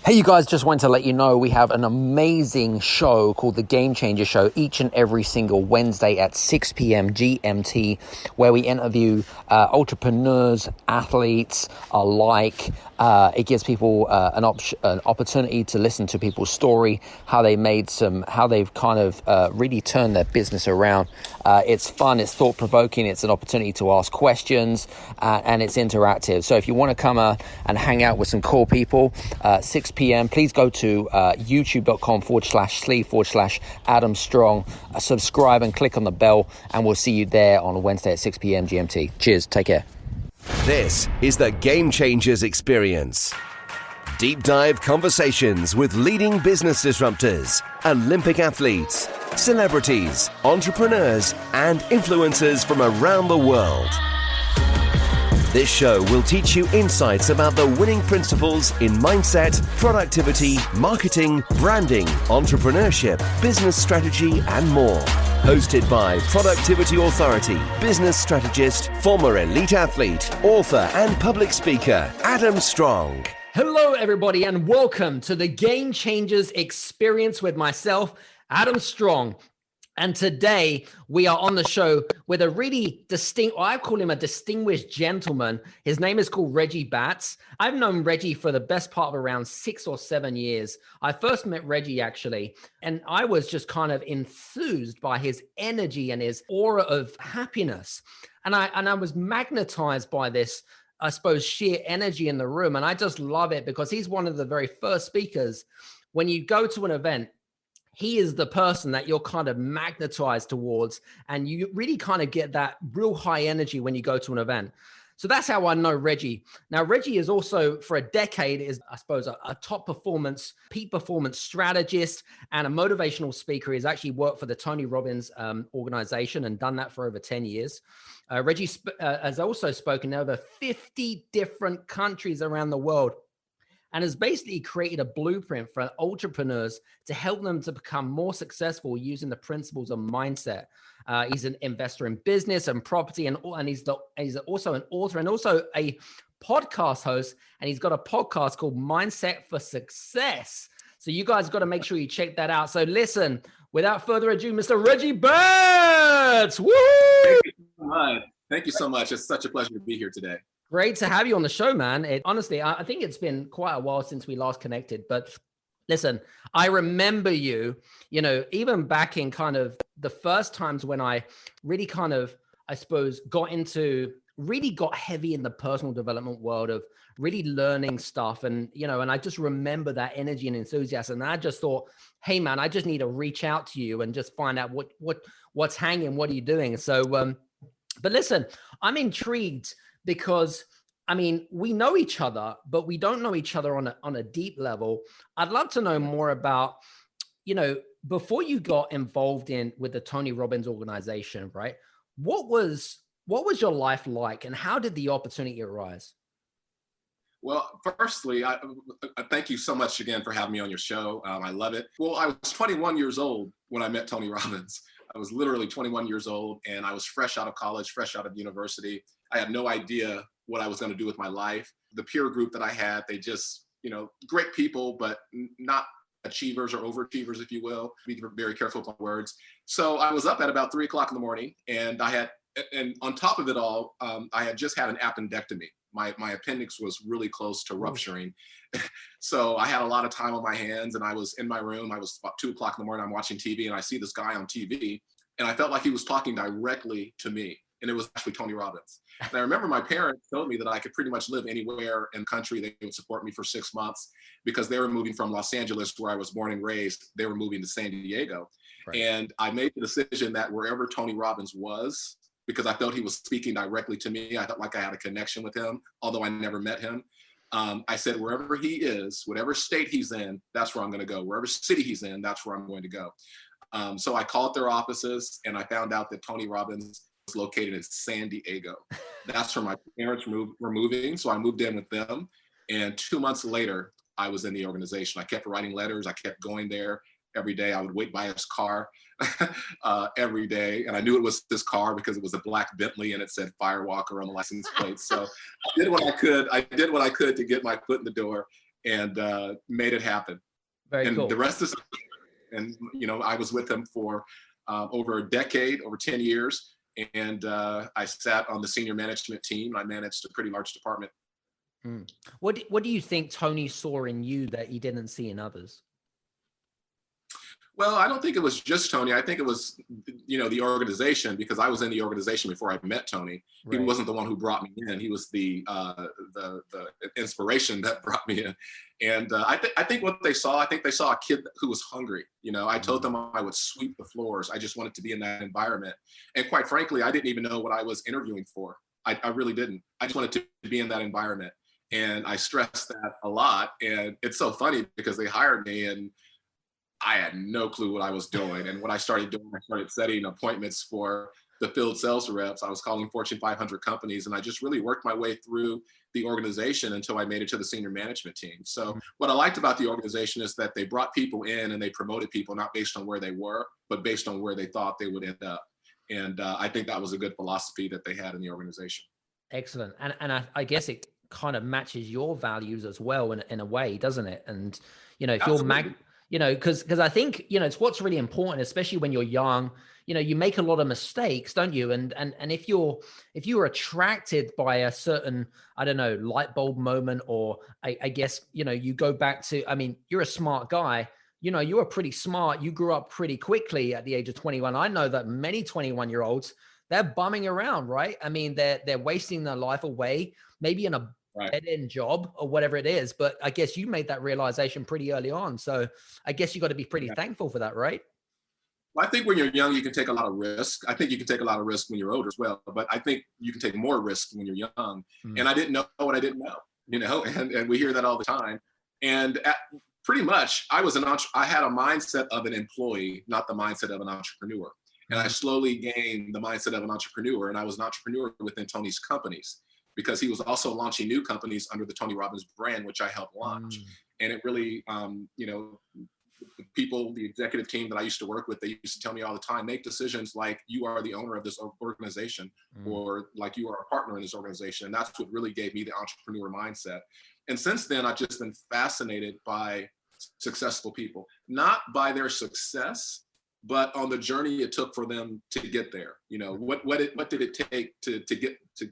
Hey, you guys, just wanted to let you know we have an amazing show called The Game Changer Show each and every single Wednesday at 6 p.m. GMT, where we interview entrepreneurs, athletes alike. It gives people an opportunity to listen to people's story, how they've kind of really turned their business around. It's fun, it's thought-provoking, it's an opportunity to ask questions, and it's interactive. So if you want to come and hang out with some cool people, 6 p.m., please go to youtube.com/sleeve/Adam Strong, subscribe and click on the bell, and we'll see you there on Wednesday at 6 p.m. GMT. Cheers, take care. This is the Game Changers Experience. Deep dive conversations with leading business disruptors, Olympic athletes, celebrities, entrepreneurs, and influencers from around the world. This show will teach you insights about the winning principles in mindset, productivity, marketing, branding, entrepreneurship, business strategy, and more. Hosted by productivity authority, business strategist, former elite athlete, author, and public speaker, Adam Strong. Hello, everybody, and welcome to the Game Changers Experience with myself, Adam Strong. And today we are on the show with a really I call him a distinguished gentleman. His name is called Reggie Batts. I've known Reggie for the best part of around 6 or 7 years. I first met Reggie actually, and I was just kind of enthused by his energy and his aura of happiness. And I was magnetized by this, I suppose, sheer energy in the room. And I just love it because he's one of the very first speakers. When you go to an event, he is the person that you're kind of magnetized towards, and you really kind of get that real high energy when you go to an event. So that's how I know Reggie. Now, Reggie is also, for a decade, is, I suppose, a top performance, peak performance strategist and a motivational speaker. He's actually worked for the Tony Robbins organization and done that for over 10 years. Reggie has also spoken in over 50 different countries around the world, and has basically created a blueprint for entrepreneurs to help them to become more successful using the principles of mindset. He's an investor in business and property, and he's also an author and also a podcast host. And he's got a podcast called Mindset for Success. So you guys got to make sure you check that out. So listen, without further ado, Mr. Reggie Batts. Woo! Thank you so much. It's such a pleasure to be here today. Great to have you on the show, man. Honestly, I think it's been quite a while since we last connected, but listen, I remember you, even back in kind of the first times when I really kind of, I suppose, got heavy in the personal development world of really learning stuff. And, and I just remember that energy and enthusiasm. And I just thought, hey man, I just need to reach out to you and just find out what's hanging. What are you doing? So, but listen, I'm intrigued because, we know each other, but we don't know each other on a deep level. I'd love to know more about, before you got involved with the Tony Robbins organization, right? What was your life like, and how did the opportunity arise? Well, firstly, I thank you so much again for having me on your show. I love it. Well, I was 21 years old when I met Tony Robbins. I was literally 21 years old, and I was fresh out of college, fresh out of university. I had no idea what I was going to do with my life. The peer group that I had, they just, great people, but not achievers or overachievers, if you will. Be very careful with my words. So I was up at about 3 o'clock in the morning, and and on top of it all, I had just had an appendectomy. My appendix was really close to rupturing. So I had a lot of time on my hands, and I was in my room. I was about 2 o'clock in the morning. I'm watching TV, and I see this guy on TV, and I felt like he was talking directly to me. And it was actually Tony Robbins. And I remember my parents told me that I could pretty much live anywhere in the country. They would support me for 6 months because they were moving from Los Angeles, where I was born and raised. They were moving to San Diego. Right. And I made the decision that wherever Tony Robbins was, because I felt he was speaking directly to me, I felt like I had a connection with him, although I never met him. I said, wherever he is, whatever state he's in, that's where I'm going to go. Wherever city he's in, that's where I'm going to go. So I called their offices, and I found out that Tony Robbins was located in San Diego. That's where my parents were moving. So I moved in with them. And 2 months later, I was in the organization. I kept writing letters. I kept going there every day. I would wait by his car every day. And I knew it was his car because it was a black Bentley and it said Firewalker on the license plate. So I did what I could. I did what I could to get my foot in the door. and made it happen. Very And cool. the rest is, and I was with him for over a decade, over 10 years. And I sat on the senior management team. I managed a pretty large department. What do you think Tony saw in you that he didn't see in others? Well, I don't think it was just Tony. I think it was, the organization, because I was in the organization before I met Tony. Right. He wasn't the one who brought me in. He was the inspiration that brought me in. And I think what they saw, I think they saw a kid who was hungry. I told them I would sweep the floors. I just wanted to be in that environment. And quite frankly, I didn't even know what I was interviewing for. I really didn't. I just wanted to be in that environment. And I stressed that a lot. And it's so funny because they hired me and I had no clue what I was doing. And what I started doing, I started setting appointments for the field sales reps. I was calling Fortune 500 companies, and I just really worked my way through the organization until I made it to the senior management team. So what I liked about the organization is that they brought people in and they promoted people, not based on where they were, but based on where they thought they would end up. And I think that was a good philosophy that they had in the organization. Excellent. And I guess it kind of matches your values as well in a way, doesn't it? And, if you're because I think, it's what's really important, especially when you're young. You make a lot of mistakes, don't you? And if you're attracted by a certain, I don't know, light bulb moment, or I guess, you go back to, you're a smart guy, you were pretty smart. You grew up pretty quickly at the age of 21. I know that many 21-year-olds, they're bumming around, right? They're wasting their life away, maybe in a dead-end job or whatever it is. But I guess you made that realization pretty early on. So I guess you got to be pretty thankful for that, right? Well, I think when you're young, you can take a lot of risk. I think you can take a lot of risk when you're older as well. But I think you can take more risk when you're young. And I didn't know what I didn't know, and we hear that all the time. And pretty much, I had a mindset of an employee, not the mindset of an entrepreneur. And I slowly gained the mindset of an entrepreneur. And I was an entrepreneur within Tony's companies, because he was also launching new companies under the Tony Robbins brand, which I helped launch. And it really, the executive team that I used to work with, they used to tell me all the time, make decisions like you are the owner of this organization, or like you are a partner in this organization. And that's what really gave me the entrepreneur mindset. And since then, I've just been fascinated by successful people, not by their success, but on the journey it took for them to get there. What did it take to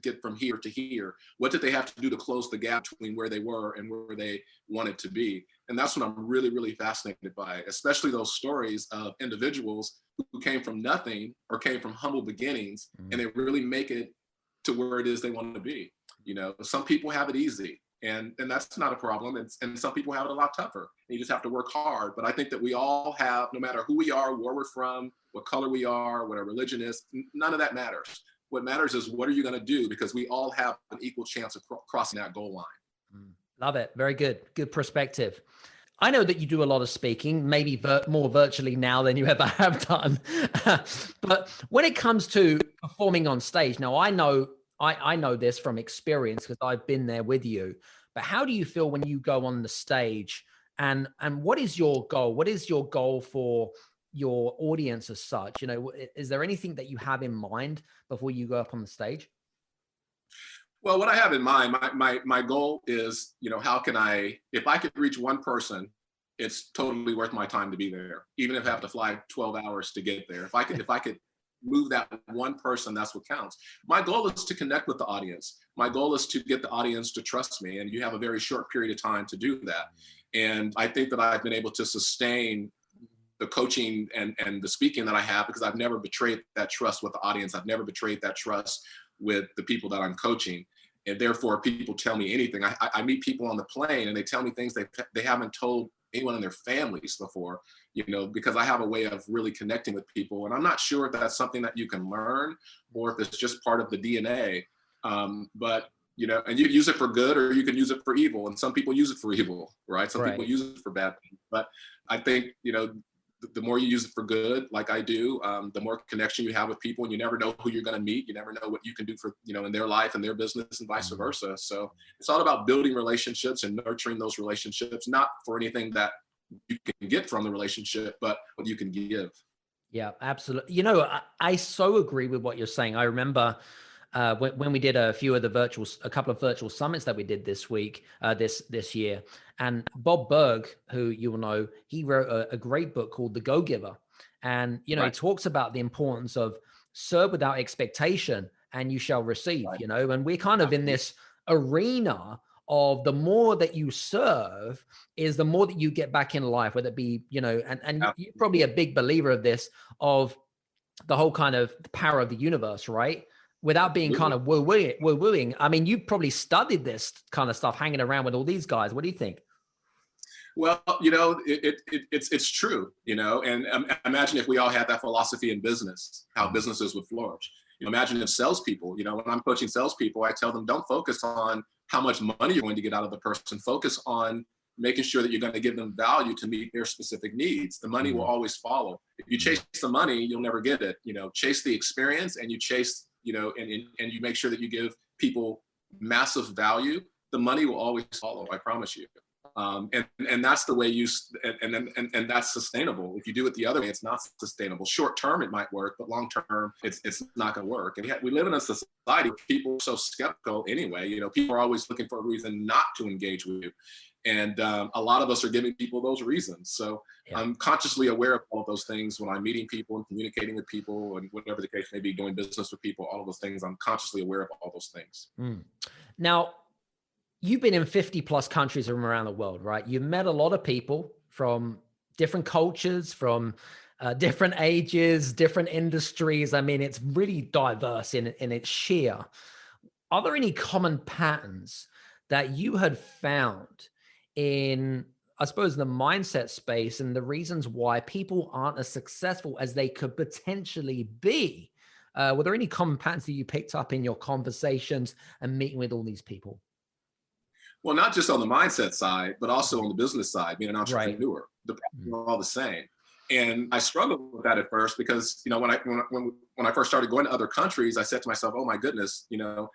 get from here to here? What did they have to do to close the gap between where they were and where they wanted to be? And that's what I'm really, really fascinated by, especially those stories of individuals who came from nothing or came from humble beginnings, and they really make it to where it is they want to be. Some people have it easy, and that's not a problem. And some people have it a lot tougher. You just have to work hard. But I think that we all have, no matter who we are, where we're from, what color we are, what our religion is, none of that matters. What matters is, what are you going to do? Because we all have an equal chance of crossing that goal line. Love it. Very good. Good perspective. I know that you do a lot of speaking, maybe more virtually now than you ever have done. But when it comes to performing on stage, now I know this from experience because I've been there with you. But how do you feel when you go on the stage? And what is your goal? What is your goal for your audience as such? Is there anything that you have in mind before you go up on the stage? Well, what I have in mind, my goal is, how can if I could reach one person, it's totally worth my time to be there, even if I have to fly 12 hours to get there. If I could move that one person, that's what counts. My goal is to connect with the audience. My goal is to get the audience to trust me. And you have a very short period of time to do that. And I think that I've been able to sustain the coaching and the speaking that I have, because I've never betrayed that trust with the audience. I've never betrayed that trust with the people that I'm coaching. And therefore, people tell me anything. I meet people on the plane and they tell me things they haven't told anyone in their families before, because I have a way of really connecting with people. And I'm not sure if that's something that you can learn or if it's just part of the DNA. But, and you use it for good or you can use it for evil. And some people use it for evil, right? Some people use it for bad things. But I think, the more you use it for good, like I do, the more connection you have with people, and you never know who you're going to meet. You never know what you can do for, in their life and their business, and vice versa. So it's all about building relationships and nurturing those relationships, not for anything that you can get from the relationship, but what you can give. Yeah, absolutely. I so agree with what you're saying. I remember when we did a couple of virtual summits that we did this week, this year. And Bob Berg, who you will know, he wrote a great book called The Go-Giver. And, you know, He talks about the importance of serve without expectation and you shall receive, you know, and we're kind of in this arena of the more that you serve is the more that you get back in life, whether it be, you know, and you're probably a big believer of this, of the whole kind of power of the universe, right? Without being kind of woo-wooing. I mean, you've probably studied this kind of stuff hanging around with all these guys. What do you think? Well, you know, it's true, you know, and imagine if we all had that philosophy in business, how businesses would flourish. You know, imagine if salespeople, you know, when I'm coaching salespeople, I tell them, don't focus on how much money you're going to get out of the person. Focus on making sure that you're going to give them value to meet their specific needs. The money will always follow. If you chase the money, you'll never get it. You know, chase the experience, and you chase, you know, and you make sure that you give people massive value. The money will always follow. I promise you. And that's the way and that's sustainable. If you do it the other way, it's not sustainable. Short term, it might work, but long term, it's not going to work. And yet we live in a society where people are so skeptical anyway. You know, people are always looking for a reason not to engage with you. And a lot of us are giving people those reasons. So I'm consciously aware of all of those things when I'm meeting people and communicating with people and whatever the case may be, doing business with people, all of those things. I'm consciously aware of all those things. Now, you've been in 50 plus countries from around the world, right? You've met a lot of people from different cultures, from different ages, different industries. I mean, it's really diverse in its sheer. Are there any common patterns that you had found in, I suppose, the mindset space and the reasons why people aren't as successful as they could potentially be? Were there any common patterns that you picked up in your conversations and meeting with all these people? Well, not just on the mindset side, but also on the business side, being an entrepreneur. Right. The problems are all the same. And I struggled with that at first because, you know, when I first started going to other countries, I said to myself, oh my goodness, you know,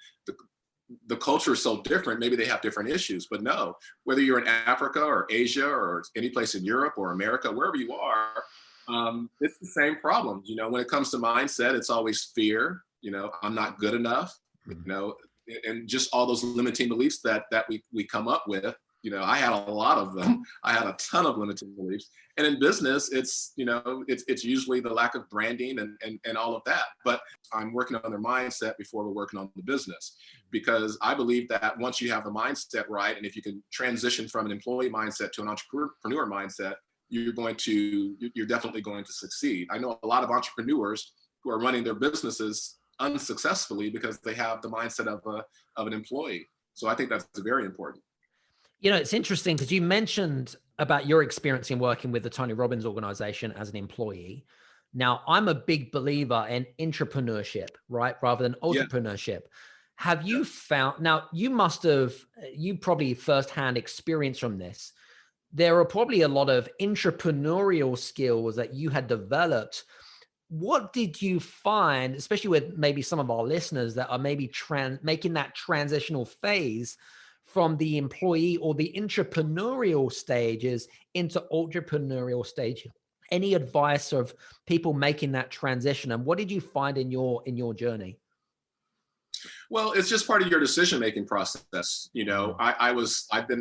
the culture is so different. Maybe they have different issues, but no, whether you're in Africa or Asia or any place in Europe or America, wherever you are, it's the same problems. You know, when it comes to mindset, it's always fear. You know, I'm not good enough, you know, and just all those limiting beliefs that we come up with. You know, I had a lot of them. I had a ton of limiting beliefs. And in business, it's, you know, it's usually the lack of branding and all of that. But I'm working on their mindset before we're working on the business, because I believe that once you have the mindset right, and if you can transition from an employee mindset to an entrepreneur mindset, you're definitely going to succeed. I know a lot of entrepreneurs who are running their businesses unsuccessfully because they have the mindset of an employee. So I think that's very important. You know, it's interesting because you mentioned about your experience in working with the Tony Robbins organization as an employee. Now, I'm a big believer in intrapreneurship, right? Rather than entrepreneurship. Have you found, now you probably firsthand experience from this. There are probably a lot of intrapreneurial skills that you had developed. What did you find, especially with maybe some of our listeners that are maybe making that transitional phase from the employee or the entrepreneurial stages into entrepreneurial stage? Any advice of people making that transition, and what did you find in your journey? Well, it's just part of your decision-making process. You know, I've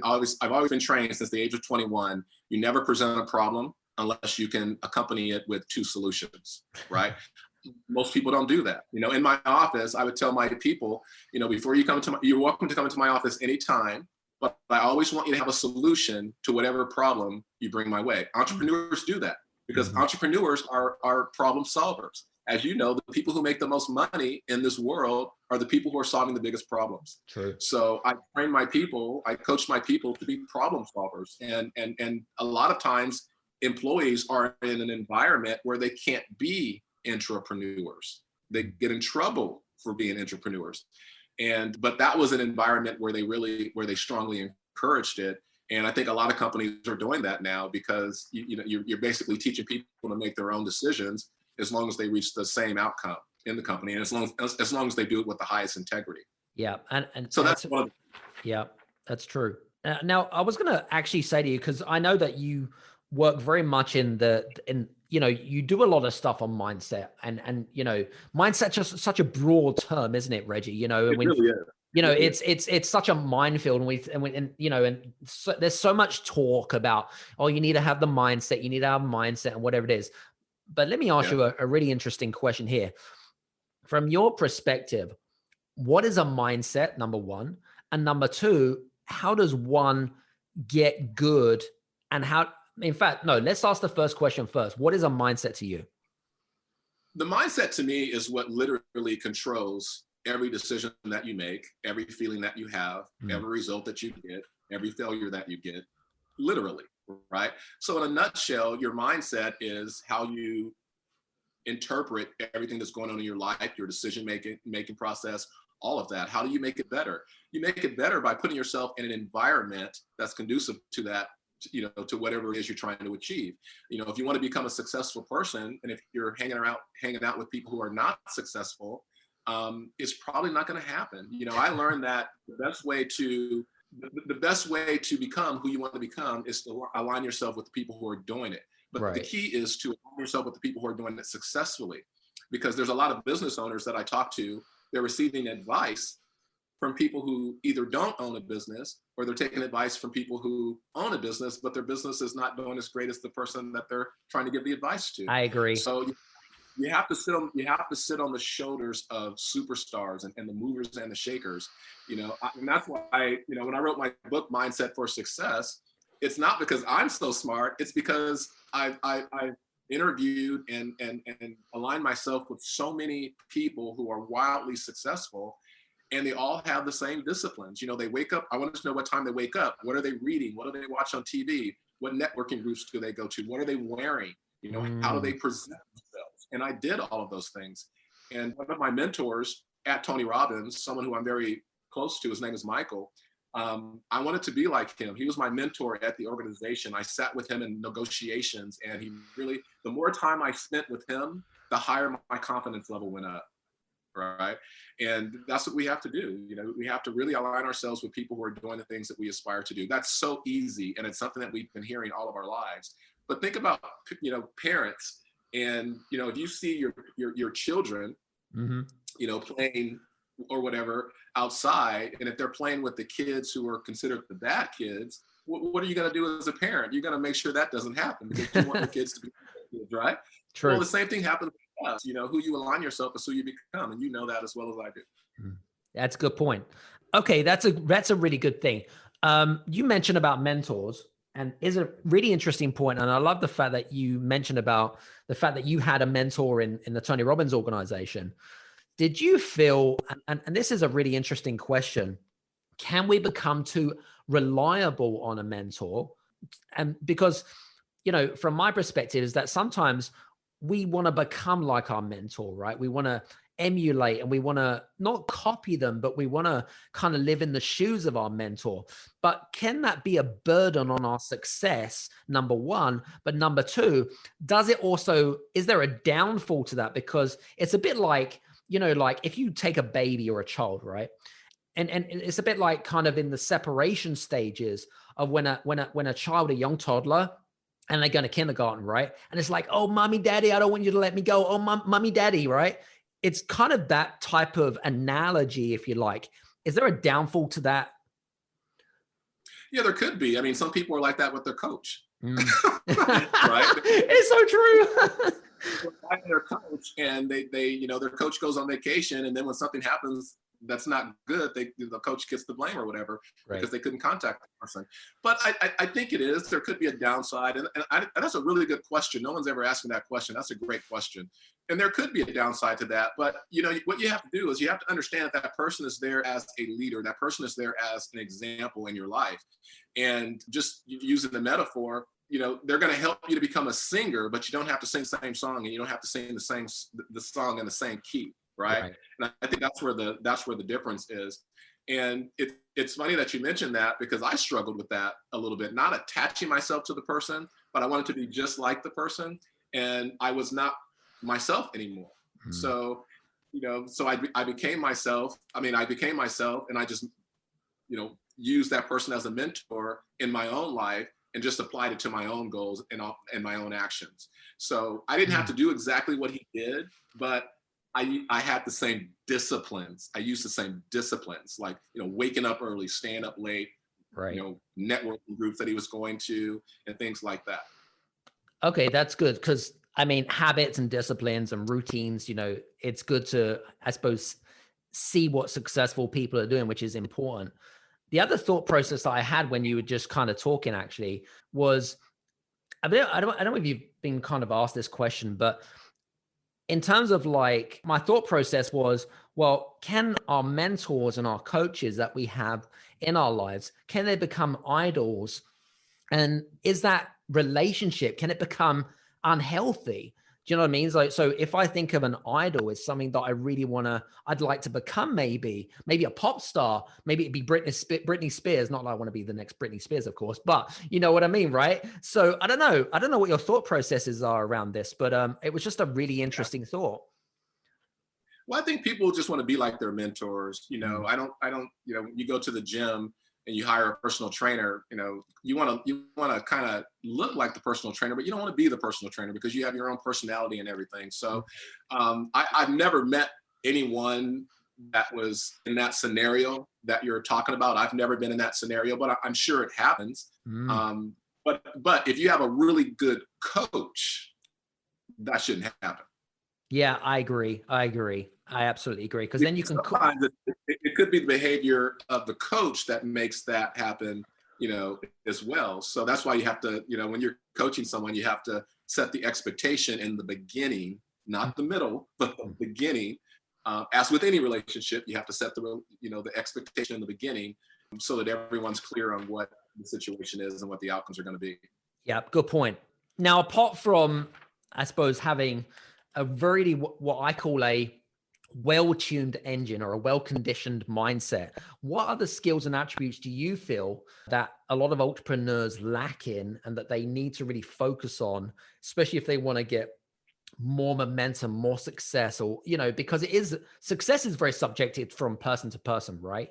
always been trained since the age of 21. You never present a problem unless you can accompany it with two solutions, right? Most people don't do that. You know, in my office, I would tell my people, you know, before you come to you're welcome to come into my office anytime, but I always want you to have a solution to whatever problem you bring my way. Entrepreneurs do that because entrepreneurs are problem solvers. As you know, the people who make the most money in this world are the people who are solving the biggest problems. True. So I train my people, I coach my people to be problem solvers. And a lot of times employees are in an environment where they can't be entrepreneurs. They get in trouble for being entrepreneurs. But that was an environment where they strongly encouraged it. And I think a lot of companies are doing that now because you're basically teaching people to make their own decisions as long as they reach the same outcome in the company, and as long as they do it with the highest integrity. Yeah, and so that's one of yeah, that's true. Now, I was going to actually say to you, because I know that you work very much in you do a lot of stuff on mindset, and mindset's just such a broad term, isn't it, Reggie? It really is. It's such a minefield, and so, there's so much talk about, oh, you need to have the mindset, and whatever it is. But let me ask you a really interesting question here. From your perspective, what is a mindset, number one? And number two, how does one get good? And let's ask the first question first. What is a mindset to you? The mindset to me is what literally controls every decision that you make, every feeling that you have, every result that you get, every failure that you get, literally, right? So in a nutshell, your mindset is how you interpret everything that's going on in your life, your decision-making process, all of that. How do you make it better? You make it better by putting yourself in an environment that's conducive to that, to whatever it is you're trying to achieve. If you want to become a successful person, and if you're hanging out with people who are not successful, it's probably not going to happen. I learned that the best way to become who you want to become is to align yourself with the people who are doing it. But the key is to align yourself with the people who are doing it successfully, because there's a lot of business owners that I talk to. They're receiving advice from people who either don't own a business, or they're taking advice from people who own a business, but their business is not doing as great as the person that they're trying to give the advice to. I agree. So you have to sit on the shoulders of superstars and the movers and the shakers, and that's why, when I wrote my book, Mindset for Success, it's not because I'm so smart. It's because I've interviewed and aligned myself with so many people who are wildly successful, and they all have the same disciplines. They wake up. I want to know what time they wake up. What are they reading? What do they watch on TV? What networking groups do they go to? What are they wearing? How do they present themselves? And I did all of those things. And one of my mentors at Tony Robbins, someone who I'm very close to, his name is Michael. I wanted to be like him. He was my mentor at the organization. I sat with him in negotiations, and the more time I spent with him, the higher my confidence level went up. Right. And that's what we have to do. We have to really align ourselves with people who are doing the things that we aspire to do. That's so easy. And it's something that we've been hearing all of our lives. But think about, parents, and, if you see your children, playing or whatever outside, and if they're playing with the kids who are considered the bad kids, what are you going to do as a parent? You're going to make sure that doesn't happen, because you want the kids to be kids, right? True. Well, the same thing happens with us. Who you align yourself is who you become, and you know that as well as I do. That's a good point. Okay, that's a really good thing. You mentioned about mentors, and is a really interesting point. And I love the fact that you mentioned about the fact that you had a mentor in the Tony Robbins organization. Did you feel, and this is a really interesting question, can we become too reliable on a mentor? And because, from my perspective, is that sometimes we want to become like our mentor, right? We want to emulate, and we want to not copy them, but we want to kind of live in the shoes of our mentor. But can that be a burden on our success, number one? But number two, is there a downfall to that? Because it's a bit like, like if you take a baby or a child, right? And it's a bit like kind of in the separation stages of when a child, a young toddler, and they go to kindergarten, right? And it's like, oh, mommy, daddy, I don't want you to let me go. Oh, mommy, daddy, right? It's kind of that type of analogy, if you like. Is there a downfall to that? Yeah, there could be. I mean, some people are like that with their coach. Right? It's so true. Their coach, and they their coach goes on vacation, and then when something happens that's not good, the coach gets the blame or whatever, right, because they couldn't contact the person. But I think it is. There could be a downside, and that's a really good question. No one's ever asked me that question. That's a great question. And there could be a downside to that. But what you have to do is you have to understand that person is there as a leader. That person is there as an example in your life. And just using the metaphor, they're going to help you to become a singer, but you don't have to sing the same song, and you don't have to sing the song in the same key. Right. And I think that's where the difference is. And it's funny that you mentioned that, because I struggled with that a little bit, not attaching myself to the person, but I wanted to be just like the person. And I was not myself anymore. So, so I became myself. I became myself, and I just, used that person as a mentor in my own life. and just applied it to my own goals and my own actions. So I didn't have to do exactly what he did, but I had the same disciplines. I used the same disciplines, like, waking up early, staying up late, Right. Networking groups that he was going to, and things like that. Okay, that's good, because I mean, habits and disciplines and routines, it's good to, I suppose, see what successful people are doing, which is important. The other thought process that I had when you were just kind of talking actually was, I don't know if you've been kind of asked this question, but in terms of like, my thought process was, well, can our mentors and our coaches that we have in our lives, can they become idols? And is that relationship, can it become unhealthy? Do you know what I mean? So if I think of an idol as something that I really I'd like to become, maybe a pop star, maybe it'd be Britney Spears. Not that I want to be the next Britney Spears, of course, but you know what I mean, right? So I don't know what your thought processes are around this, but it was just a really interesting thought. Well, I think people just want to be like their mentors. I don't, you go to the gym and you hire a personal trainer, you want to kind of look like the personal trainer, but you don't want to be the personal trainer because you have your own personality and everything. So I've never met anyone that was in that scenario that you're talking about. I've never been in that scenario, but I'm sure it happens. But if you have a really good coach, that shouldn't happen. Yeah, I agree. I absolutely agree. Because then you can. It could be the behavior of the coach that makes that happen, as well. So that's why you have to, when you're coaching someone, you have to set the expectation in the beginning, not the middle, but the beginning. As with any relationship, you have to set the expectation in the beginning so that everyone's clear on what the situation is and what the outcomes are going to be. Yeah, good point. Now, apart from, I suppose, having a very, what I call a well-tuned engine or a well-conditioned mindset, what other skills and attributes do you feel that a lot of entrepreneurs lack in and that they need to really focus on, especially if they want to get more momentum, more success, or, because success is very subjective from person to person, right?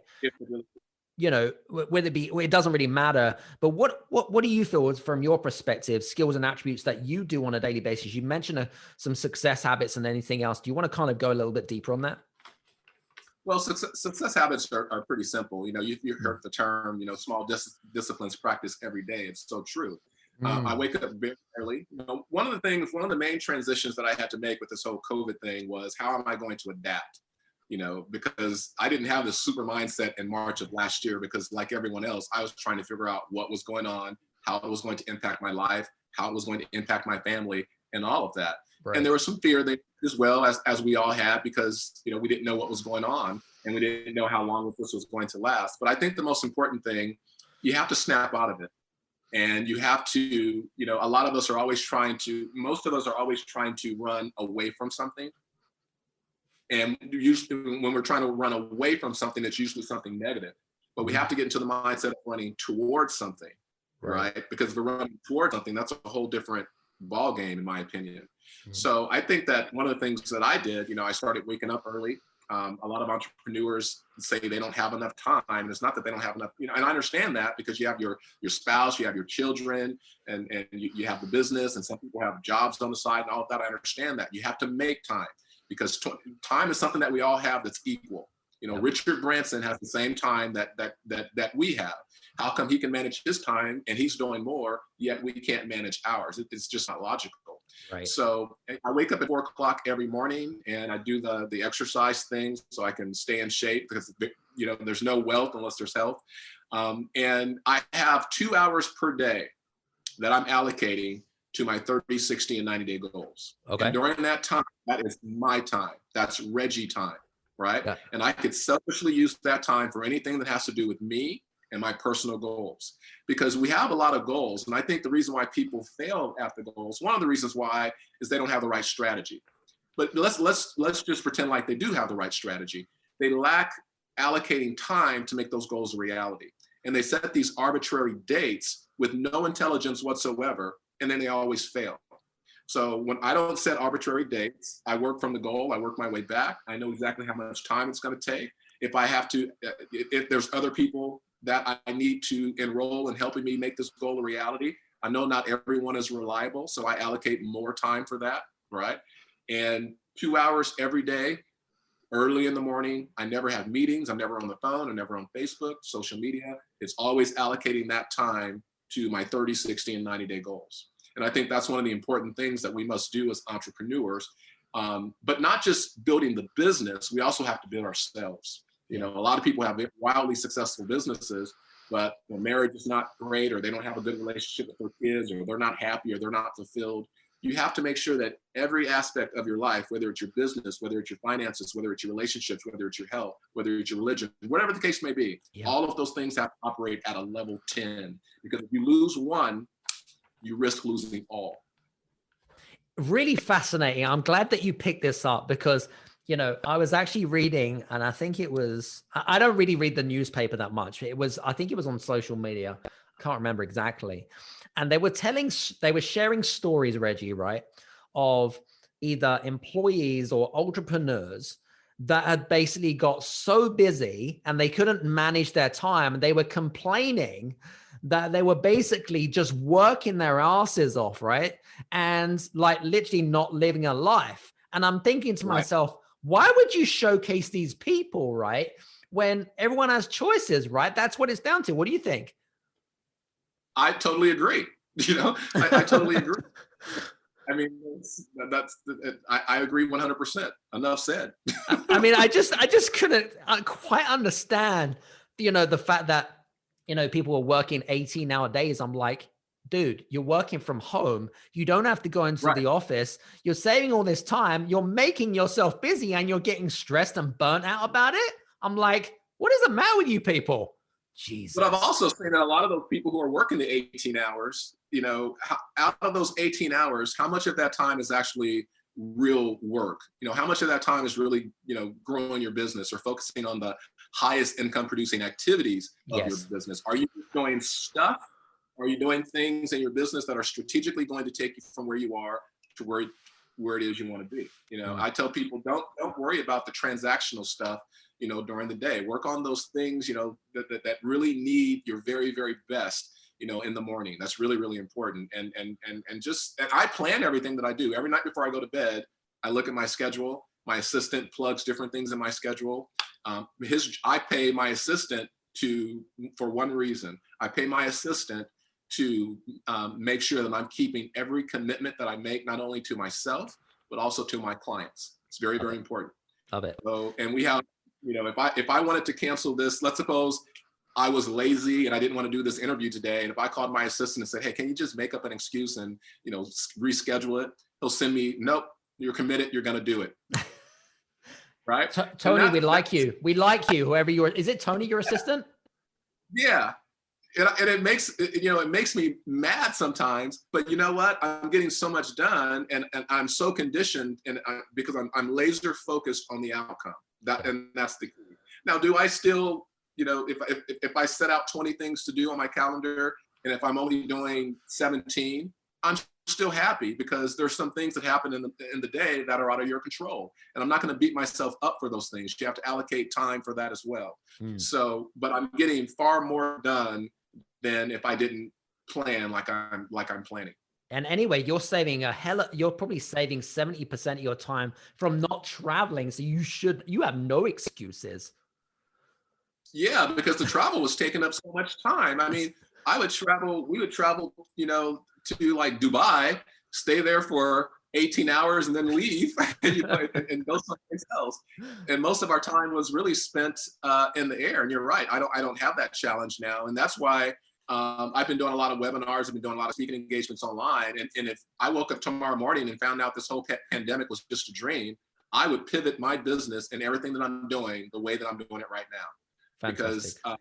Whether it doesn't really matter, but what do you feel is, from your perspective, skills and attributes that you do on a daily basis? You mentioned some success habits and anything else. Do you want to kind of go a little bit deeper on that? Well, success habits are pretty simple. You heard the term, small disciplines practiced every day. It's so true. I wake up very early. One of the main transitions that I had to make with this whole COVID thing was, how am I going to adapt? Because I didn't have this super mindset in March of last year, because like everyone else, I was trying to figure out what was going on, how it was going to impact my life, how it was going to impact my family, and all of that. Right. And there was some fear there as well, as we all had, because, we didn't know what was going on and we didn't know how long this was going to last. But I think the most important thing, you have to snap out of it. And you have to, most of us are always trying to run away from something. And usually when we're trying to run away from something, it's usually something negative. But we have to get into the mindset of running towards something, right? Because if we're running towards something, that's a whole different ball game, in my opinion. So I think that one of the things that I did, I started waking up early. A lot of entrepreneurs say they don't have enough time. And it's not that they don't have enough, and I understand that, because you have your spouse, you have your children, and you have the business, and some people have jobs on the side and all of that. I understand that. You have to make time, because time is something that we all have that's equal. Richard Branson has the same time that we have. How come he can manage his time and he's doing more, yet we can't manage ours? It's just not logical. Right. So I wake up at 4 o'clock every morning, and I do the exercise things so I can stay in shape, because there's no wealth unless there's health. And I have 2 hours per day that I'm allocating to my 30, 60, and 90-day goals. Okay. And during that time, that is my time. That's Reggie time, right? Yeah. And I could selfishly use that time for anything that has to do with me and my personal goals, because we have a lot of goals. And I think the reason why people fail at the goals, one of the reasons why, is they don't have the right strategy. But let's just pretend like they do have the right strategy. They lack allocating time to make those goals a reality. And they set these arbitrary dates with no intelligence whatsoever, and then they always fail. So when I don't set arbitrary dates, I work from the goal, I work my way back. I know exactly how much time it's going to take. If I have to, if there's other people that I need to enroll in helping me make this goal a reality. I know not everyone is reliable, so I allocate more time for that, right? And 2 hours every day, early in the morning. I never have meetings. I'm never on the phone. I'm never on Facebook, social media. It's always allocating that time to my 30, 60, and 90-day goals. And I think that's one of the important things that we must do as entrepreneurs. But not just building the business, we also have to build ourselves. You know, a lot of people have wildly successful businesses, but their marriage is not great, or they don't have a good relationship with their kids, or they're not happy, or they're not fulfilled. You have to make sure that every aspect of your life, whether it's your business, whether it's your finances, whether it's your relationships, whether it's your health, whether it's your religion, whatever the case may be, all of those things have to operate at a level 10. Because if you lose one, you risk losing all. Really fascinating. I'm glad that you picked this up because, you know, I was actually reading, and I think it was, I don't really read the newspaper that much. I think it was on social media. I can't remember exactly. And they were sharing stories, Reggie, right, of either employees or entrepreneurs that had basically got so busy and they couldn't manage their time. And they were complaining that they were basically just working their asses off, right? And like literally not living a life. And I'm thinking to myself, why would you showcase these people, right? When everyone has choices, right? That's what it's down to. What do you think? I totally agree. You know, I totally agree. I mean, I agree 100%. Enough said. I mean, I just couldn't quite understand, you know, the fact that, you know, people are working 18-hour days. I'm like, dude, you're working from home. You don't have to go into the office. You're saving all this time. You're making yourself busy and you're getting stressed and burnt out about it. I'm like, what is the matter with you people? Jesus. But I've also seen that a lot of those people who are working the 18 hours, you know, out of those 18 hours, how much of that time is actually real work? You know, how much of that time is really, you know, growing your business or focusing on the highest income producing activities of your business? Are you doing stuff? Are you doing things in your business that are strategically going to take you from where you are to where it is you want to be? You know, I tell people, don't worry about the transactional stuff, you know, during the day. Work on those things, you know, that really need your very, very best, you know, in the morning. That's really, really important. And I plan everything that I do. Every night before I go to bed, I look at my schedule. My assistant plugs different things in my schedule. I pay my assistant for one reason. I pay my assistant to make sure that I'm keeping every commitment that I make, not only to myself, but also to my clients. It's very, very important. Love it. So, and we have, you know, if I wanted to cancel this, let's suppose I was lazy and I didn't want to do this interview today. And if I called my assistant and said, hey, can you just make up an excuse and, you know, reschedule it? He'll send me, nope, you're committed. You're going to do it. Right? Tony, we like you. We like you, whoever you are. Is it Tony, your assistant? Yeah. And it makes me mad sometimes, but you know what? I'm getting so much done and I'm so conditioned because I'm laser focused on the outcome. And that's the key. Now, do I still, you know, if I set out 20 things to do on my calendar and if I'm only doing 17, I'm still happy because there's some things that happen in the day that are out of your control. And I'm not going to beat myself up for those things. You have to allocate time for that as well. So, but I'm getting far more done than if I didn't plan like I'm planning. And anyway, you're probably saving 70% of your time from not traveling. So you have no excuses. Yeah, because the travel was taking up so much time. I mean, we would travel, you know, to like Dubai, stay there for 18 hours and then leave and go someplace else. And most of our time was really spent in the air. And you're right, I don't have that challenge now. And that's why I've been doing a lot of webinars. I've been doing a lot of speaking engagements online. And if I woke up tomorrow morning and found out this whole pandemic was just a dream, I would pivot my business and everything that I'm doing the way that I'm doing it right now. Fantastic. Because,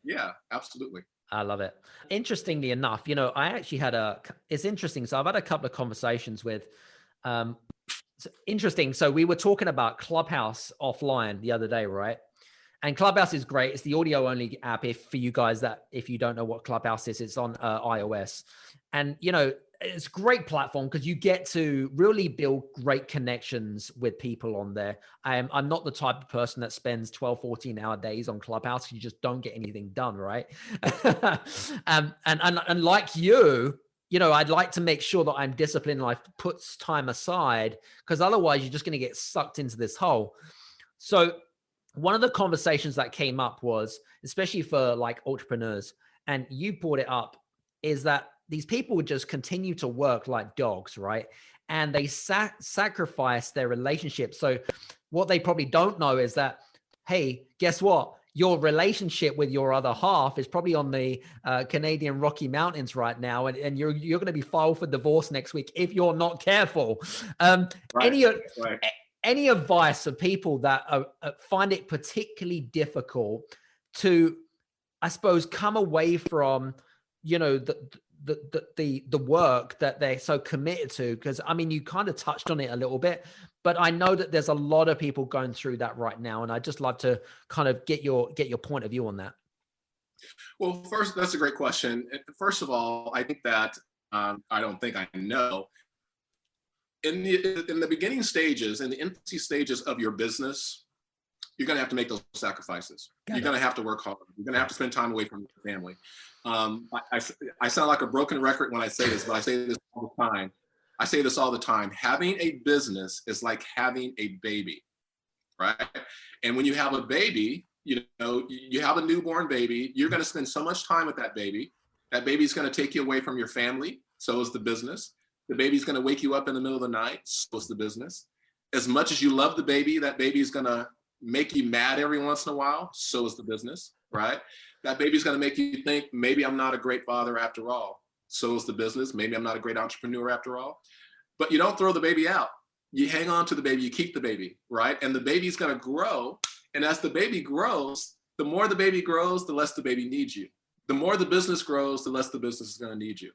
yeah, absolutely. I love it. Interestingly enough, you know, it's interesting. So I've had a couple of conversations with, interesting. So we were talking about Clubhouse offline the other day, right? And Clubhouse is great. It's the audio only app. If you don't know what Clubhouse is, it's on iOS. And, you know, it's a great platform because you get to really build great connections with people on there. I'm not the type of person that spends 12, 14-hour days on Clubhouse. You just don't get anything done, right? And like you know, I'd like to make sure that I'm disciplined and I put time aside, because otherwise you're just going to get sucked into this hole. So one of the conversations that came up was, especially for like entrepreneurs, and you brought it up, is that these people would just continue to work like dogs, right? And they sacrifice their relationship. So what they probably don't know is that, hey, guess what? Your relationship with your other half is probably on the Canadian Rocky Mountains right now, and you're going to be filed for divorce next week if you're not careful. Right. Any advice for people that find it particularly difficult to, I suppose, come away from, you know, the work that they're so committed to? Because I mean, you kind of touched on it a little bit, but I know that there's a lot of people going through that right now, and I'd just love to kind of get your point of view on that. Well, first, that's a great question. First of all, I think that I don't think I know. In the beginning stages, in the infancy stages of your business, you're going to have to make those sacrifices. You're going to have to work hard. You're going to have to spend time away from your family. I sound like a broken record when I say this, but I say this all the time. I say this all the time. Having a business is like having a baby, right? And when you have a baby, you know, you have a newborn baby, you're going to spend so much time with that baby. That baby's going to take you away from your family. So is the business. The baby's going to wake you up in the middle of the night. So is the business. As much as you love the baby, that baby's going to make you mad every once in a while. So is the business, right? That baby's going to make you think, maybe I'm not a great father after all. So is the business. Maybe I'm not a great entrepreneur after all. But you don't throw the baby out. You hang on to the baby, you keep the baby, right? And the baby's going to grow. And as the baby grows, the more the baby grows, the less the baby needs you. The more the business grows, the less the business is going to need you.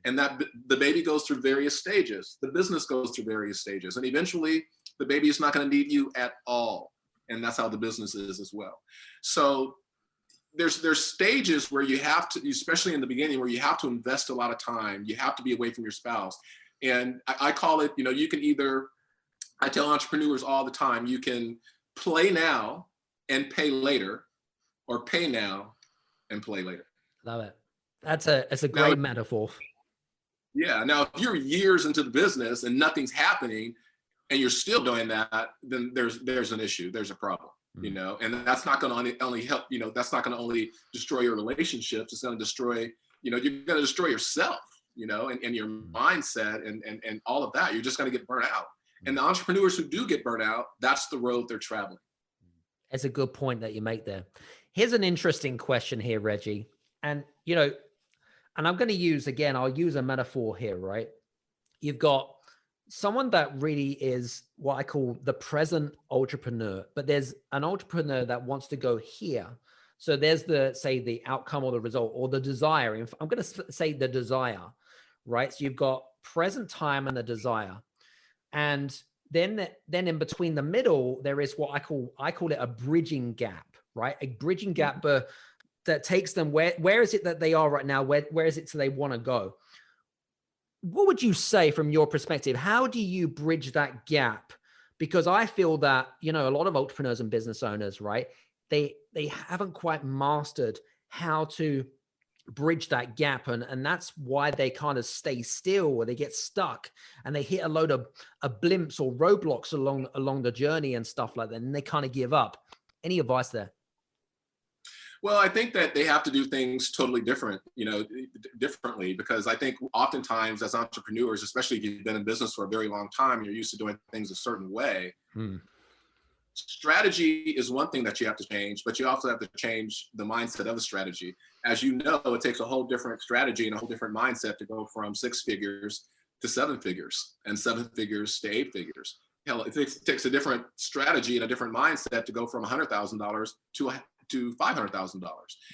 And that the baby goes through various stages. The business goes through various stages. And eventually, the baby is not going to need you at all. And that's how the business is as well. So there's stages where you have to, especially in the beginning, where you have to invest a lot of time. You have to be away from your spouse. And I call it, you know, you can either, I tell entrepreneurs all the time, you can play now and pay later, or pay now and play later. Love it. That's a great metaphor. Yeah. Now, if you're years into the business and nothing's happening and you're still doing that, then there's an issue. There's a problem, you know, and that's not going to only help, you know, that's not going to only destroy your relationships. It's going to destroy, you know, you're going to destroy yourself, you know, and your mindset and all of that. You're just going to get burnt out. And the entrepreneurs who do get burnt out, that's the road they're traveling. It's a good point that you make there. Here's an interesting question here, Reggie. And, you know, and I'm going to use, again, I'll use a metaphor here, right? You've got someone that really is what I call the present entrepreneur, but there's an entrepreneur that wants to go here. So there's the outcome or the result or the desire. I'm going to say the desire, right? So you've got present time and the desire. And then in between the middle, there is what I call it a bridging gap, right? A bridging gap that takes them where is it that they are right now? Where is it so they want to go? What would you say from your perspective? How do you bridge that gap? Because I feel that, you know, a lot of entrepreneurs and business owners, right? They haven't quite mastered how to bridge that gap. And that's why they kind of stay still, or they get stuck and they hit a load of blimps or roadblocks along the journey and stuff like that. And they kind of give up. Any advice there? Well, I think that they have to do things totally differently, because I think oftentimes as entrepreneurs, especially if you've been in business for a very long time, you're used to doing things a certain way. Strategy is one thing that you have to change, but you also have to change the mindset of the strategy. As you know, it takes a whole different strategy and a whole different mindset to go from 6 figures to 7 figures and 7 figures to 8 figures. Hell, it takes a different strategy and a different mindset to go from $100,000 to $500,000.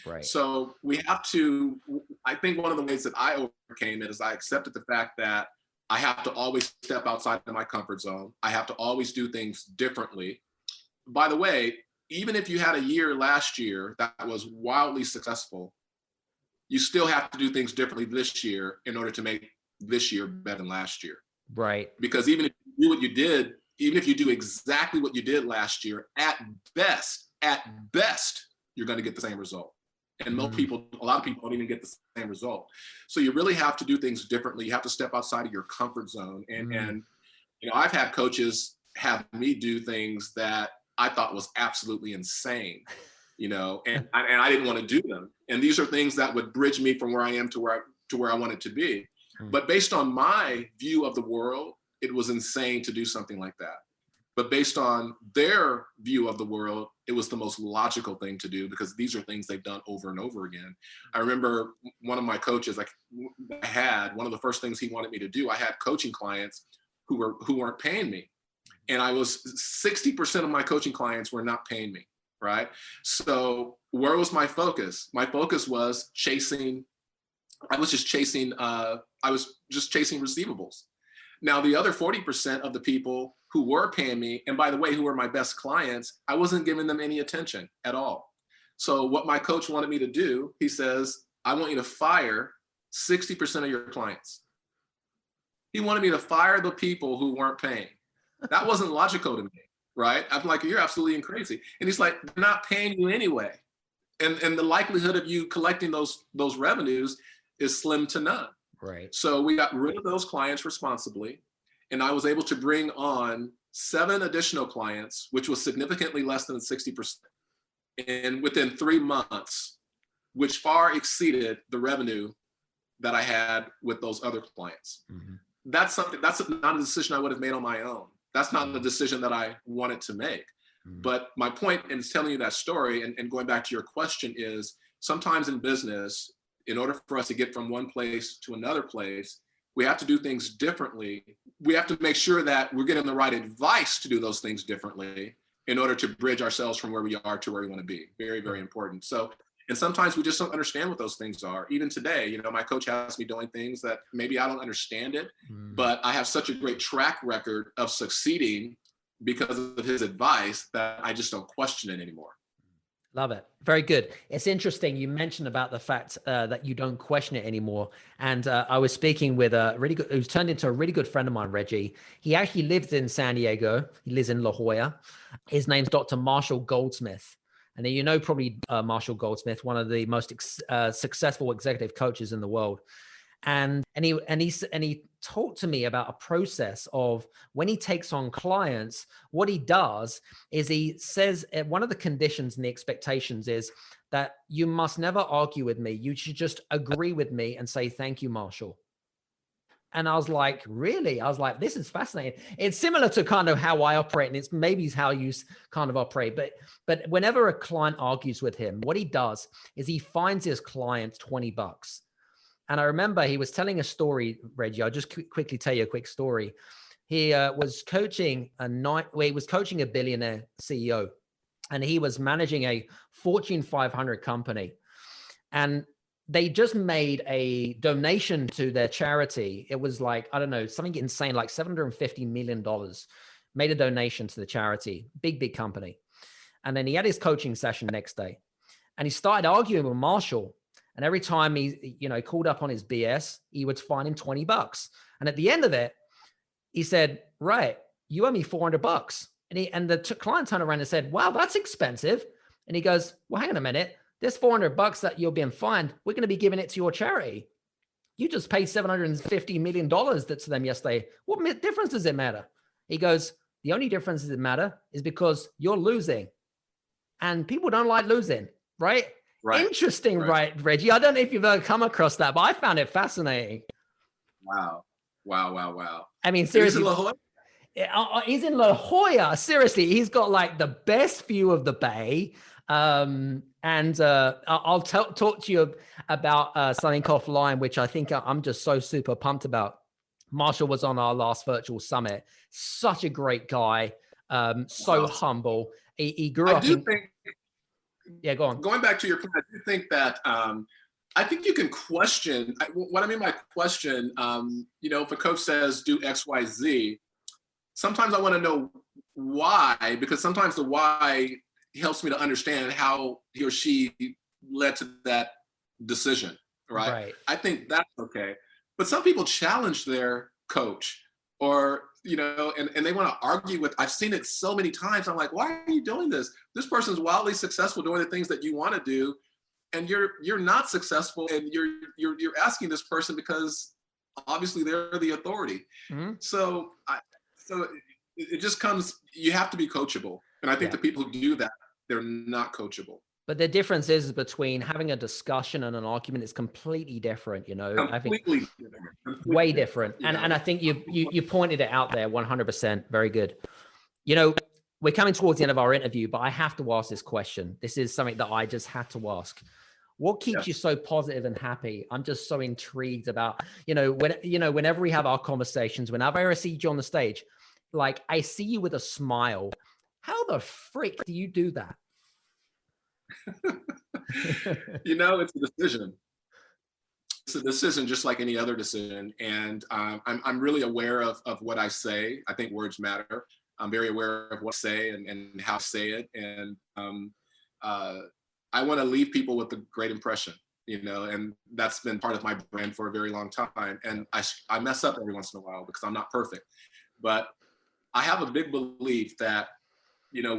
Right. So we have to, I think one of the ways that I overcame it is I accepted the fact that I have to always step outside of my comfort zone. I have to always do things differently. By the way, even if you had a year last year that was wildly successful, you still have to do things differently this year in order to make this year better than last year. Right. Because even if you do what you did, even if you do exactly what you did last year, at best, you're going to get the same result. And a lot of people don't even get the same result. So you really have to do things differently. You have to step outside of your comfort zone. And you know, I've had coaches have me do things that I thought was absolutely insane, you know, and I didn't want to do them. And these are things that would bridge me from where I am to where I wanted to be. But based on my view of the world, it was insane to do something like that. But based on their view of the world, it was the most logical thing to do, because these are things they've done over and over again. I remember one of my coaches, one of the first things he wanted me to do, I had coaching clients who weren't paying me. And 60% of my coaching clients were not paying me, right? So where was my focus? My focus was I was just chasing receivables. Now, the other 40% of the people who were paying me, and by the way, who were my best clients, I wasn't giving them any attention at all. So what my coach wanted me to do, he says, I want you to fire 60% of your clients. He wanted me to fire the people who weren't paying. That wasn't logical to me, right? I'm like, you're absolutely crazy. And he's like, they're not paying you anyway. And the likelihood of you collecting those revenues is slim to none. Right. So we got rid of those clients responsibly, and I was able to bring on 7 additional clients, which was significantly less than 60%. And within 3 months, which far exceeded the revenue that I had with those other clients. That's not a decision I would have made on my own. That's not the decision that I wanted to make. But my point in telling you that story and going back to your question is, sometimes in business, in order for us to get from one place to another place, we have to do things differently. We have to make sure that we're getting the right advice to do those things differently in order to bridge ourselves from where we are to where we want to be. Very, very important. So, and sometimes we just don't understand what those things are. Even today, you know, my coach has me doing things that maybe I don't understand it, but I have such a great track record of succeeding because of his advice that I just don't question it anymore. Love it. Very good. It's interesting. You mentioned about the fact that you don't question it anymore. And I was speaking with who's turned into a really good friend of mine, Reggie. He actually lives in San Diego. He lives in La Jolla. His name's Dr. Marshall Goldsmith. And you know, probably Marshall Goldsmith, one of the most successful executive coaches in the world. And he talked to me about a process of when he takes on clients, what he does is he says one of the conditions and the expectations is that you must never argue with me. You should just agree with me and say, thank you, Marshall. And I was like, really? I was like, this is fascinating. It's similar to kind of how I operate, and it's maybe how you kind of operate. But whenever a client argues with him, what he does is he finds his client $20. And I remember he was telling a story, Reggie. I'll just quickly tell you a quick story. He was coaching a billionaire CEO, and he was managing a Fortune 500 company. And they just made a donation to their charity. It was like, I don't know, something insane, like $750 million, made a donation to the charity, big company. And then he had his coaching session next day, and he started arguing with Marshall. And every time he, called up on his BS, he would fine him $20. And at the end of it, he said, right, you owe me $400. And the client turned around and said, wow, that's expensive. And he goes, well, hang on a minute. This $400 that you're being fined, we're going to be giving it to your charity. You just paid $750 million to them yesterday. What difference does it matter? He goes, the only difference that matter is because you're losing. And people don't like losing, right? Right. Interesting, right, Reggie? I don't know if you've ever come across that, but I found it fascinating. Wow. I mean, seriously. He's in La Jolla? He's in La Jolla. Seriously, he's got like the best view of the bay. And I'll talk to you about something offline, which I think I'm just so super pumped about. Marshall was on our last virtual summit. Such a great guy. So humble. He grew up Yeah, go on. Going back to your point, I do think that I think you can question. What I mean by question, if a coach says do X, Y, Z, sometimes I want to know why, because sometimes the why helps me to understand how he or she led to that decision. Right. I think that's okay. But some people challenge their coach, or, and they want to argue with. I've seen it so many times. I'm like, why are you doing this? This person's wildly successful doing the things that you want to do, and you're not successful, and you're asking this person because obviously they're the authority. Mm-hmm. So it just comes. You have to be coachable, and I think the people who do that, they're not coachable. But the difference is between having a discussion and an argument is completely different, I think way different. And I think you pointed it out there 100%. Very good. We're coming towards the end of our interview, but I have to ask this question. This is something that I just had to ask. What keeps you so positive and happy? I'm just so intrigued about, whenever we have our conversations, whenever I see you on the stage, like I see you with a smile. How the frick do you do that? It's a decision. It's a decision just like any other decision. And I'm really aware of what I say. I think words matter. I'm very aware of what I say and how I say it. And I want to leave people with a great impression, and that's been part of my brand for a very long time. And I mess up every once in a while because I'm not perfect. But I have a big belief that,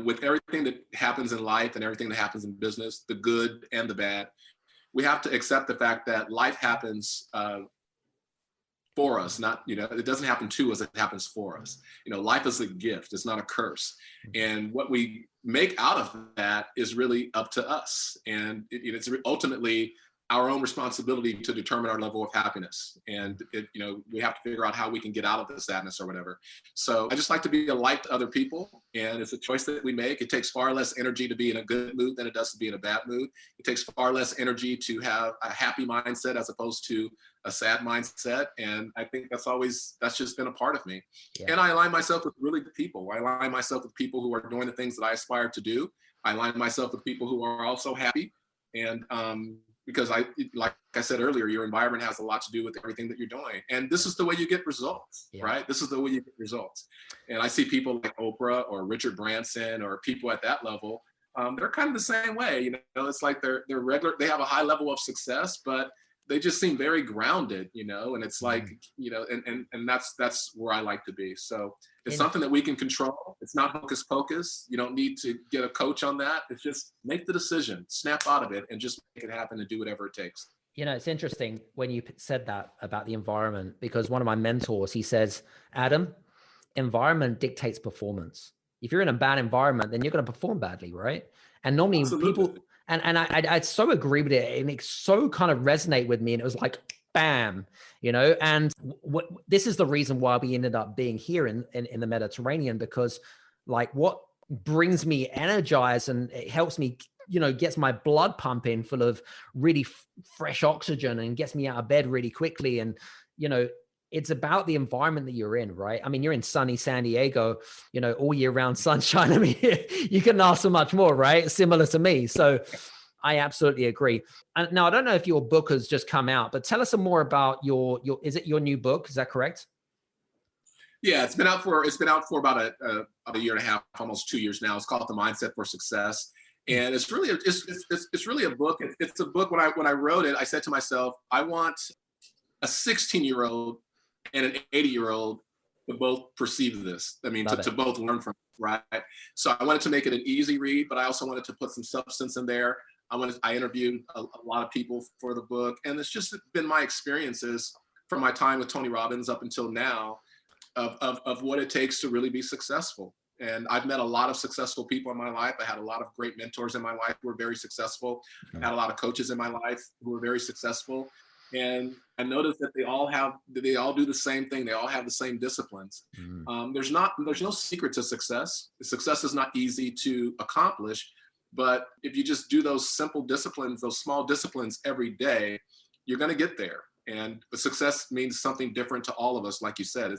with everything that happens in life and everything that happens in business, the good and the bad, we have to accept the fact that life happens for us, not, it doesn't happen to us, it happens for us. Life is a gift, it's not a curse. And what we make out of that is really up to us. And it's ultimately our own responsibility to determine our level of happiness. And we have to figure out how we can get out of the sadness or whatever. So I just like to be a light to other people. And it's a choice that we make. It takes far less energy to be in a good mood than it does to be in a bad mood. It takes far less energy to have a happy mindset as opposed to a sad mindset. And I think that's just been a part of me. Yeah. And I align myself with really good people. I align myself with people who are doing the things that I aspire to do. I align myself with people who are also happy. And, because like I said earlier, your environment has a lot to do with everything that you're doing. And this is the way you get results, right? This is the way you get results. And I see people like Oprah or Richard Branson or people at that level, they're kind of the same way. It's like they're regular, they have a high level of success, but they just seem very grounded, and it's like, and that's where I like to be. So it's something that we can control. It's not hocus pocus. You don't need to get a coach on that. It's just make the decision, snap out of it, and just make it happen and do whatever it takes. It's interesting when you said that about the environment, because one of my mentors, he says, Adam, environment dictates performance. If you're in a bad environment, then you're going to perform badly, right? And normally people, and I so agree with it, and it so kind of resonate with me, and it was like, bam, and this is the reason why we ended up being here in the Mediterranean, because like what brings me energized and it helps me, gets my blood pumping full of really fresh oxygen and gets me out of bed really quickly. And, it's about the environment that you're in, right? I mean, you're in sunny San Diego, all year round sunshine. I mean, you couldn't ask for much more, right? Similar to me. So I absolutely agree. And now I don't know if your book has just come out, but tell us some more about is it your new book? Is that correct? Yeah, it's been out for about a year and a half, almost 2 years now. It's called The Mindset for Success. And it's really a book. It's a book. When I wrote it, I said to myself, I want a 16-year-old and an 80-year-old to both perceive this. I mean, to both learn from it, right? So I wanted to make it an easy read, but I also wanted to put some substance in there. I interviewed a lot of people for the book, and it's just been my experiences from my time with Tony Robbins up until now of what it takes to really be successful. And I've met a lot of successful people in my life. I had a lot of great mentors in my life who were very successful. I had a lot of coaches in my life who were very successful. And I noticed that they all do the same thing. They all have the same disciplines. There's no secret to success. Success is not easy to accomplish, but if you just do those simple disciplines, those small disciplines every day, you're going to get there. And success means something different to all of us. Like you said,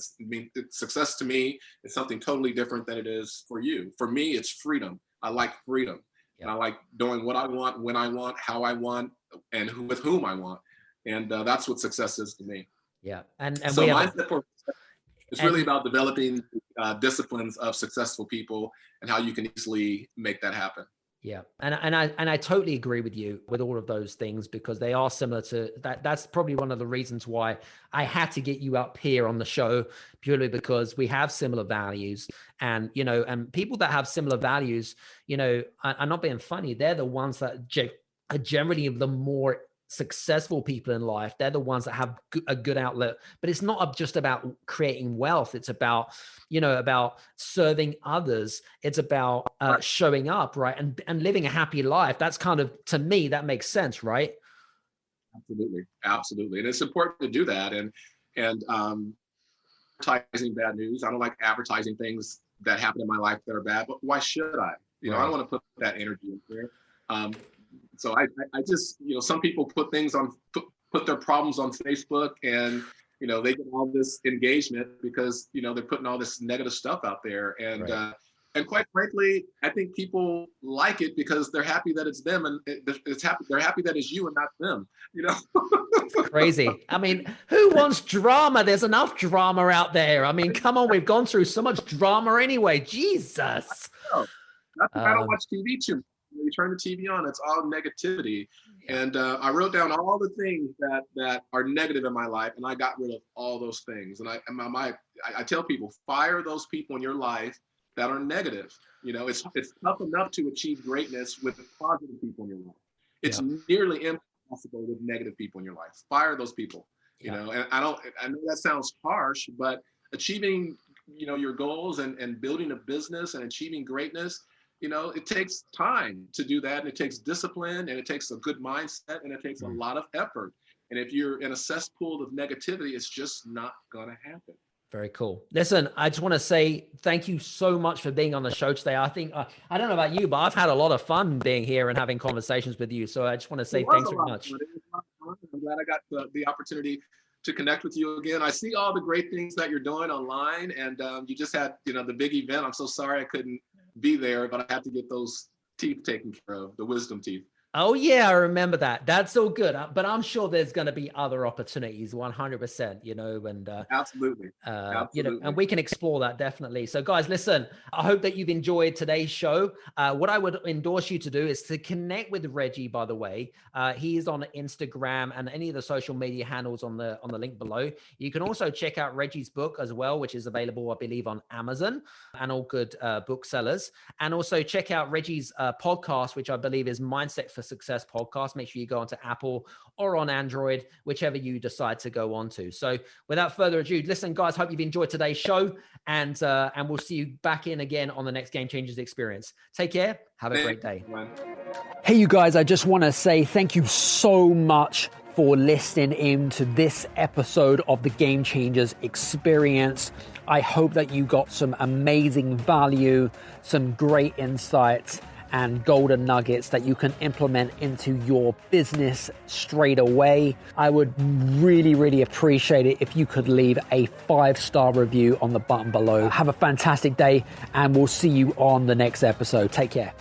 success to me is something totally different than it is for you. For me, it's freedom. I like freedom. And I like doing what I want, when I want, how I want, and with whom I want. And that's what success is to me. Yeah. And so mindset for success is really about developing disciplines of successful people and how you can easily make that happen. Yeah. And I totally agree with you with all of those things, because they are similar to that. That's probably one of the reasons why I had to get you up here on the show, purely because we have similar values. And, and people that have similar values, I'm not being funny. They're the ones that are generally the more successful people in life. They're the ones that have a good outlet. But it's not just about creating wealth. It's about about serving others. It's about showing up, right, and living a happy life. That's kind of, to me, that makes sense, right? Absolutely, and it's important to do that. And advertising bad news. I don't like advertising things that happen in my life that are bad. But why should I? I don't want to put that energy in there. So I just, some people put things on, put their problems on Facebook, and, they get all this engagement because, they're putting all this negative stuff out there. And, right. And quite frankly, I think people like it because they're happy that it's them, and they're happy that it's you and not them, It's crazy. I mean, who wants drama? There's enough drama out there. I mean, come on, we've gone through so much drama anyway. Jesus. That's why I don't watch TV too much. You turn the TV on, it's all negativity. And I wrote down all the things that are negative in my life, and I got rid of all those things. And I tell people, fire those people in your life that are negative. It's tough enough to achieve greatness with positive people in your life. It's nearly impossible with negative people in your life. Fire those people. And I know that sounds harsh, but achieving your goals and building a business and achieving greatness, it takes time to do that, and it takes discipline, and it takes a good mindset, and it takes a lot of effort. And if you're in a cesspool of negativity, it's just not going to happen. Very cool. Listen, I just want to say thank you so much for being on the show today. I think, I don't know about you, but I've had a lot of fun being here and having conversations with you. So I just want to say thanks very much. I'm glad I got the opportunity to connect with you again. I see all the great things that you're doing online, and you just had, the big event. I'm so sorry I couldn't be there, but I had to get those teeth taken care of, the wisdom teeth. Oh yeah, I remember that. That's all good. But I'm sure there's going to be other opportunities, 100%, and absolutely. And we can explore that definitely. So guys, listen, I hope that you've enjoyed today's show. What I would endorse you to do is to connect with Reggie, by the way. He is on Instagram and any of the social media handles on the link below. You can also check out Reggie's book as well, which is available, I believe, on Amazon and all good booksellers. And also check out Reggie's podcast, which I believe is Mindset for Success podcast. Make sure you go onto Apple or on Android, whichever you decide to go on to. So without further ado, listen, guys, hope you've enjoyed today's show, and we'll see you back in again on the next Game Changers experience. Take care. Have a great day. Hey, you guys, I just want to say thank you so much for listening in to this episode of the Game Changers experience. I hope that you got some amazing value, some great insights, and golden nuggets that you can implement into your business straight away. I would really, really appreciate it if you could leave a 5-star review on the button below. Have a fantastic day, and we'll see you on the next episode. Take care.